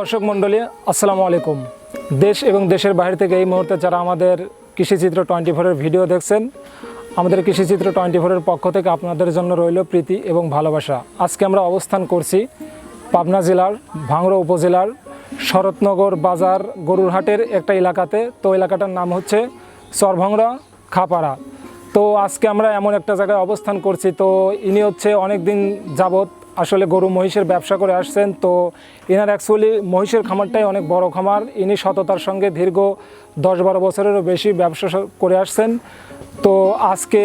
দর্শক মণ্ডলী আসসালামু আলাইকুম। দেশ এবং দেশের বাইরে থেকে এই মুহূর্তে যারা আমাদের কৃষিচিত্র 24-এর ভিডিও দেখছেন, আমাদের কৃষিচিত্র 24-এর পক্ষ থেকে আপনাদের জন্য রইল প্রীতি এবং ভালোবাসা। আজকে আমরা অবস্থান করছি পাবনা জেলার ভাঙড়া উপজেলার শরৎনগর বাজার গরুরহাটের একটা এলাকাতে। তো এলাকাটার নাম হচ্ছে চরভাঙড়া খাপাড়া। তো আজকে আমরা এমন একটা জায়গায় অবস্থান করছি। তো ইনি হচ্ছে অনেক দিন যাবত আসলে গরু মহিষের ব্যবসা করে আসছেন। তো এনার অ্যাকচুয়ালি মহিষের খামারটাই অনেক বড় খামার। ইনি সততার সঙ্গে দীর্ঘ 10-12 বছরেরও বেশি ব্যবসা করে আসছেন। তো আজকে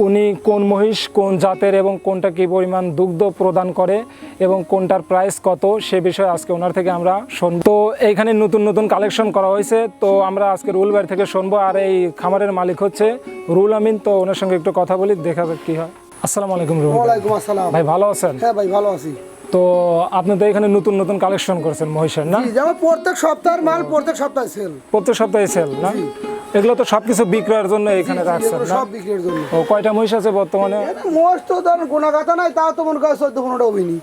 উনি কোন মহিষ কোন জাতের এবং কোনটা কী পরিমাণ দুগ্ধ প্রদান করে এবং কোনটার প্রাইস কত সে বিষয়ে আজকে ওনার থেকে আমরা শুনব। তো এইখানে নতুন নতুন কালেকশন করা হয়েছে। তো আমরা আজকে রুল ভাই থেকে শুনবো। আর এই খামারের মালিক হচ্ছে রুল আমিন। তো ওনার সঙ্গে একটু কথা বলি, দেখা যাক কী হয়। আসসালামু আলাইকুম রুল। ওয়ালাইকুম আসসালাম। ভাই ভালো আছেন? হ্যাঁ ভাই ভালো আছি। তো আপনি তো এখানে নতুন নতুন কালেকশন করছেন মহিষের, না? যেমন প্রত্যেক সপ্তাহের মাল প্রত্যেক সপ্তাহে সেল। প্রত্যেক সপ্তাহে সেল, না? এগুলো তো সবকিছু বিক্রয়ের জন্য এখানে রাখছেন, না? সব বিক্রির জন্য। ও কয়টা মহিষ আছে বর্তমানে? মোষ তো ধর গোনাগাতা নাই, তাও তো মনে করে 14-15টা হবেনি।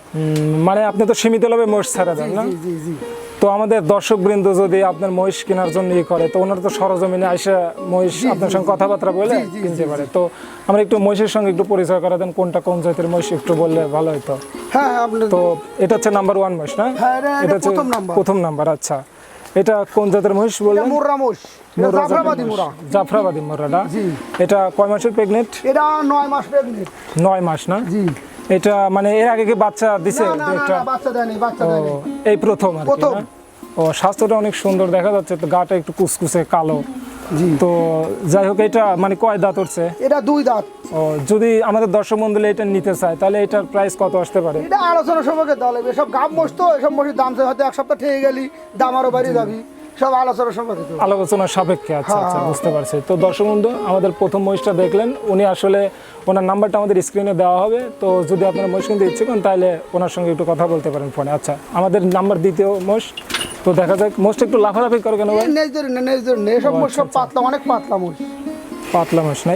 মানে আপনি তো সীমিত লাভে মহিষ ছাড়া দেন, না? জি জি জি। তো আমাদের দর্শকবৃন্দ যদি আপনার মহিষ কেনার জন্য করে, তো ওনারা তো সরজমিনে আইসা মহিষ আপনার সঙ্গে কথাবার্তা বলে কিনতে পারে। তো আমরা একটু মহিষের সঙ্গে একটু পরিচয় করা দেন, কোনটা কোন জাতের মহিষ একটু বললে ভালো হতো। হ্যাঁ আপনার তো এটা হচ্ছে নাম্বার 1 মহিষ, না? হ্যাঁ এটা এটা প্রথম নাম্বার। প্রথম নাম্বার। আচ্ছা, এটা কোন জাতের মহিষ এটা বললেন? মুর্রা মোষ। এটা জাফরাবাদী মুর্রা। জাফরাবাদী মুর্রাটা। জি। এটা কয় মাসের প্রেগনেন্ট? এটা 9 মাস প্রেগনেন্ট। 9 মাস, না? জি। এটা মানে এর আগে কি বাচ্চা দিছে? না না একটা না বাচ্চা দেয়নি, বাচ্চা দেয়নি। এই প্রথম আর কি, প্রথম। না? ও স্বাস্থ্যটা অনেক সুন্দর দেখা যাচ্ছে। তো গাটা একটু কুচকুচে কালো। জি। তো যাই হোক, এটা মানে কয় দাঁত উঠছে? এটা 2 দাঁত। ও যদি আমাদের দর্শক মণ্ডলী এটা নিতে চায় তাহলে এটার প্রাইস কত আসতে পারে? এটা আলোচনা সভাকে দলে সব গাব মোষ তো, এসব মোষের দাম হয়তো এক সপ্তাহ ঠেকে গেলি দাম আরো বাড়িয়ে যাবি, সব আলোচনা সভাকে তো। আলোচনার সাপেক্ষে। আচ্ছা আচ্ছা, হ্যাঁ। বুঝতে পারছি। তো দর্শক বন্ধু, আমাদের প্রথম মহিষটা দেখলেন। উনি আসলে ওনার নাম্বারটা আমাদের স্ক্রিনে দেওয়া হবে। তো যদি আপনারা মহিষ কিনতে ইচ্ছে করেন তাহলে ওনার সঙ্গে একটু কথা বলতে পারেন ফোনে। আচ্ছা, আমাদের নাম্বার দ্বিতীয় মহিষ। তো দেখা যাক। মোষটা একটু লাফালাফি করে কেন ভাই? নেজ ধরে নেই, সব মোষ সব পাতলা, অনেক পাতলা মোষ। পাতলা মহিষ না?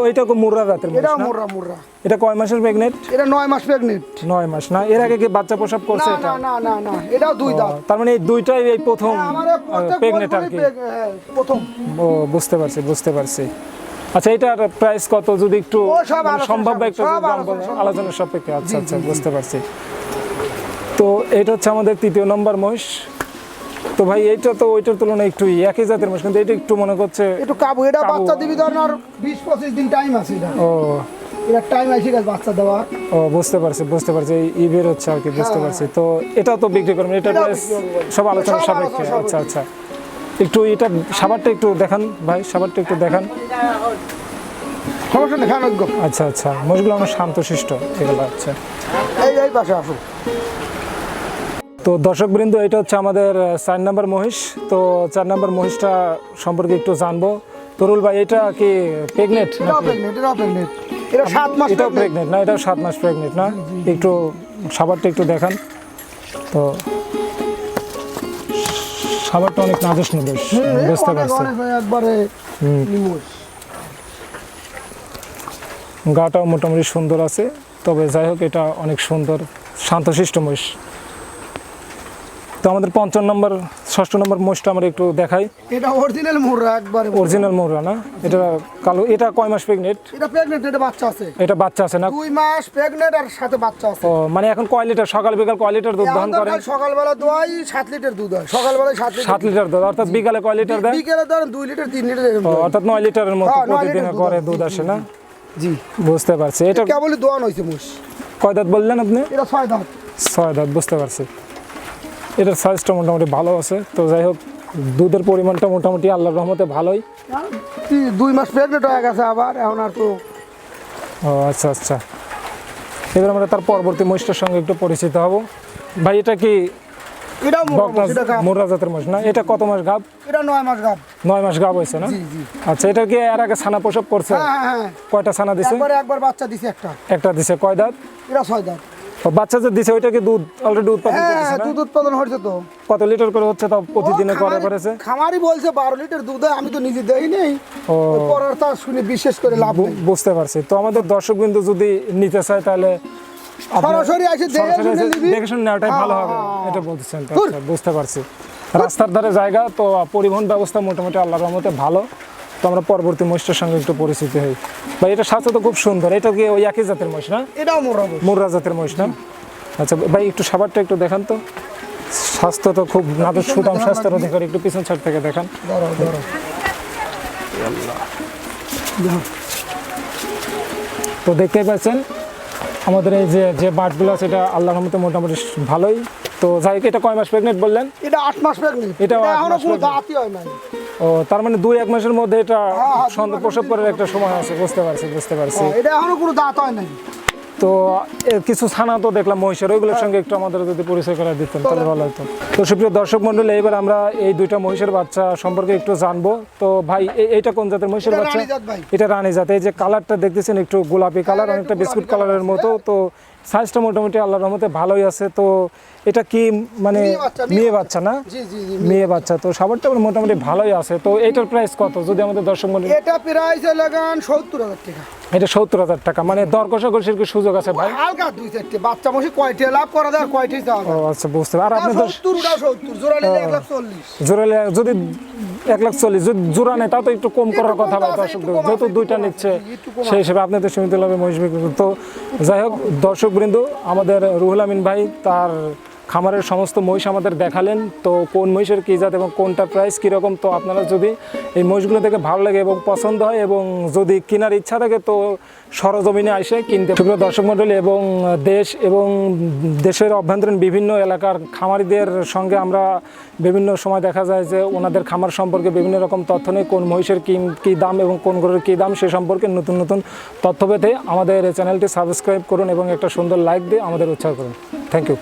ওইটা মুর্রা জাতের মহিষ, এটা না? মুর্রা মুর্রা। এটা কয় মাসের প্রেগনেন্ট? এটা 9 মাস প্রেগনেন্ট। 9 মাস, না? এর আগে কি বাচ্চা প্রসব করছে না এটা? না না না না, এটাও 2 দাঁত। তার মানে এই দুইটাই এই প্রথম আমার প্রত্যেক প্রেগনেন্ট আর কি। প্রথম। ও বুঝতে পারছি, বুঝতে পারছি। আচ্ছা, এটার প্রাইস কত যদি একটু ও সব মানে আলোচনা সম্ভব একটা সব দাম বলেন, আলোচনা আলোচনার সাপেক্ষে। আচ্ছা আচ্ছা, বুঝতে পারছি। তো এটা হচ্ছে আমাদের তৃতীয় নম্বর মহিষ। তো ভাই এইটা তো ওইটার তুলনায় একটু একই জাতের মহিষ, কিন্তু এটা একটু মনে করছে একটু কাবু। এটা বাচ্চা দিবি ধরেন আর 20-25 দিন টাইম আছে। এটা ও এটা টাইম আছে গাছ বাচ্চা দেওয়ার। ও বুঝতে পারছি, বুঝতে পারছি। এই বের হচ্ছে আর কি, বুঝতে পারছি। তো এটাও তো বিক্রি করবেন? এটা এটাও প্রাইস বিক্রি করবো। সব আলোচনার সব সাপেক্ষে। আলোচনার আচ্ছা আচ্ছা, একটু এটা সাবারটা একটু দেখান ভাই, সাবারটা একটু দেখান। সমস্যা নেই, খানজ্ঞ। আচ্ছা আচ্ছা, মহিষগুলো অনেক শান্তশিষ্ট এগুলো। আচ্ছা, এই পাশে আসুন। তো দর্শকবৃন্দ, এটা হচ্ছে আমাদের 4 নম্বর মহিষ। তো 4 নম্বর মহিষটা সম্পর্কে একটু জানবো। তরুল ভাই, এটা কি প্রেগনেন্ট? এটাও প্রেগনেন্ট, এটাও প্রেগনেন্ট। এটা 7 মাস এটাও প্রেগনেন্ট, না? এটাও 7 মাস প্রেগনেন্ট, না? একটু সাবারটা একটু দেখান। তো সাবারটা অনেক নাজুস নদুস, বুঝতে পারছি। একবারে নিমোষ। গাটাও মোটামুটি সুন্দর আছে। তবে যাই হোক, এটা অনেক সুন্দর শান্তশিষ্ট মহিষ। তো আমাদের 5 নম্বর 6 নম্বর মহিষটা আমরা একটু দেখাই। এটা অরিজিনাল মুর্রা, একবারে অরিজিনাল মুর্রা, না? এটা কালো। এটা কয় মাস প্রেগনেন্ট? এটা প্রেগনেন্ট, এটা বাচ্চা আছে। এটা বাচ্চা আছে, না? 2 মাস প্রেগনেন্ট আর সাথে বাচ্চা আছে। ও মানে এখন কয় লিটার, সকাল বিকাল কয় লিটার দুধ দহন করেন? সকালবেলা দোয়াই 7 লিটার দুধ হয়। সকালবেলায় 7 লিটার। 7 লিটার দুধ, অর্থাৎ বিকালে কয় লিটার দেয়? বিকেলে ধরেন 2 লিটার 3 লিটার এরকম ও, দেয়। অর্থাৎ 9 লিটারের মতো হ্যাঁ, 9 প্রতিদিনে লিটার দুধ করে হয়। দুধ আসে, না? জি। বুঝতে পারছি। এটা কেবল দোয়ান হইছে মোষ। কয় দাঁত বললেন আপনি? এটা 6 দাঁত। 6 দাঁত, বুঝতে পারছি। এটার সাইজটা মোটামুটি ভালো আছে। তো যাই হোক, দুধের পরিমাণটা মোটামুটি আল্লাহর রহমতে ভালোই। 2 মাস প্রেগনেন্ট হয়ে গেছে আবার, এখন আর তো। ও আচ্ছা আচ্ছা, এবার আমরা তার পরবর্তী মহিষটার সঙ্গে একটু পরিচিত হব। ভাই, এটা কি এটাও মুর্রা জাতের মহিষ, না? এটা কত মাস গাব? এটা 9 মাস গাব। 9 মাস গাব হয়েছে, না? জি জি। আচ্ছা, এটা কি এর আগে ছানা প্রসব করছে? হ্যাঁ হ্যাঁ। কয়টা ছানা দিছে? একবার বাচ্চা দিছে একটা। একটা দিছে। কয় দাঁত? এটা 6 দাঁত। ও, বাচ্চা যে দিছে ওইটা কি দুধ অলরেডি উৎপাদন করতেছে, হ্যাঁ, না? দুধ উৎপাদন হচ্ছে তো। কত লিটার করে হচ্ছে তাও প্রতিদিনে করে করেছে? খামারি বলছে 12 লিটার দুধ হয়, আমি তো নিজে দেই নেই। ও, পরের তা শুনে বিশেষ করে লাভ নেই। বুঝতে পারছি। তো আমাদের দর্শকবৃন্দ যদি নিতে চায় তাহলে সরাসরি এসে দেখে সরাসরি শুনে এসে নিবি। দেখে শুনে নেওয়াটাই ভালো হবে, হ্যাঁ। এটা বলতেছেন তো। আচ্ছা, বুঝতে পারছি। রাস্তার ধারে জায়গা তো, পরিবহন ব্যবস্থা মোটামুটি আল্লাহর রহমতে ভালো। তো আমরা পরবর্তী মহিষটার সঙ্গে একটু পরিচিতি হই। ভাই এটা স্বাস্থ্য তো খুব সুন্দর, এটা কি ওই একই জাতের মহিষ না? এটাও মোরাবো। মুর্রা জাতের মহিষ না? আচ্ছা ভাই একটু সাবারটা একটু দেখান তো। স্বাস্থ্য তো খুব নাদুর সুদাম স্বাস্থ্যের অধিকারী, একটু পিছন সাইড থেকে দেখান। ধরো ধরো। তো দেখতেই পাচ্ছেন আমাদের এই যে বাটগুলো আছে, এটা আল্লাহর রহমতে মোটামুটি ভালোই। তো যাই হোক, এটা কয় মাস প্রেগনেন্ট বললেন? এটা 8 মাস প্রেগনেন্ট। এটাও 8 এখনো মাস কোনো pregnant। দাঁতই হয় নাই। ও তার মানে 2-1 মাসের মধ্যে এটা হ্যাঁ, সন্তান প্রসব করার একটা সময় আছে। বুঝতে পারছি। এটা এখনো কোনো দাঁত হয় নাই। তো কিছু ছানা তো দেখলাম মহিষের, ওইগুলোর সঙ্গে একটু আমাদের যদি পরিচয় করে দিতেন তাহলে ভালো হতো। তো সুপ্রিয় দর্শক মন্ডলী, এবার আমরা এই দুইটা মহিষের বাচ্চা সম্পর্কে একটু জানবো। তো ভাই এইটা কোন জাতের মহিষের এটা বাচ্চা? রানী জাত ভাই। এটা রানী জাত। এই যে কালারটা দেখতেছেন একটু গোলাপি কালার, এটা অনেকটা একটু বিস্কুট গোলাপি কালারের কালার মতো। তো সাইজটা মোটামুটি আল্লাহর রহমতে ভালোই আছে। তো এটা কি মানে মেয়ে বাচ্চা না? জি জি জি। মেয়ে বাচ্চা। তো সাবারটা মোটামুটি ভালোই আছে। তো এটার প্রাইস কত যদি আমাদের দর্শক মন্ডলী? এটা প্রাইস লাগান 70,000 টাকা। এটা 70,000 টাকা। মানে দর কষাকষির কি সুযোগ আছে ভাই? হালকা 2-4টে বাচ্চা মশি কয়টা লাভ করা যায়, কয়টাই যাওয়া ও যায়। আচ্ছা, বুঝতে পারি। আর আপনি তো 70 ওটাও 70, জোড়া নিলে 140। জোড়ালে যদি 140, যদি জোড়া নেয় তাও তো একটু কম করার একটু কথা কম ভাই আছে, দর্শক। একটু কম যেহেতু আছে, দুইটা একটু কম নিচ্ছে আছে, একটু কম সেই হিসেবে আপনি তো সীমিত লাভে মহিষ বিক্রি করুন। তো যাই হোক দর্শক বৃন্দ, আমাদের রুহুল আমিন ভাই তার খামারের সমস্ত মহিষ আমাদের দেখালেন। তো কোন মহিষের কী জাত এবং কোনটা প্রাইস কীরকম, তো আপনারা যদি এই মহিষগুলো দেখে ভালো লাগে এবং পছন্দ হয় এবং যদি কেনার ইচ্ছা থাকে তো সরজমিনে এসে কিনতে। সুপ্রিয় দর্শক মণ্ডলী, এবং দেশ এবং দেশের অভ্যন্তরীণ বিভিন্ন এলাকার খামারিদের সঙ্গে আমরা বিভিন্ন সময় দেখা যায় যে ওনাদের খামার সম্পর্কে বিভিন্ন রকম তথ্য নেই, কোন মহিষের কী দাম এবং কোন গরুর কী দাম, সে সম্পর্কে নতুন নতুন তথ্য পেতে আমাদের চ্যানেলটি সাবস্ক্রাইব করুন এবং একটা সুন্দর লাইক দিয়ে আমাদের উৎসাহ করুন। Thank you.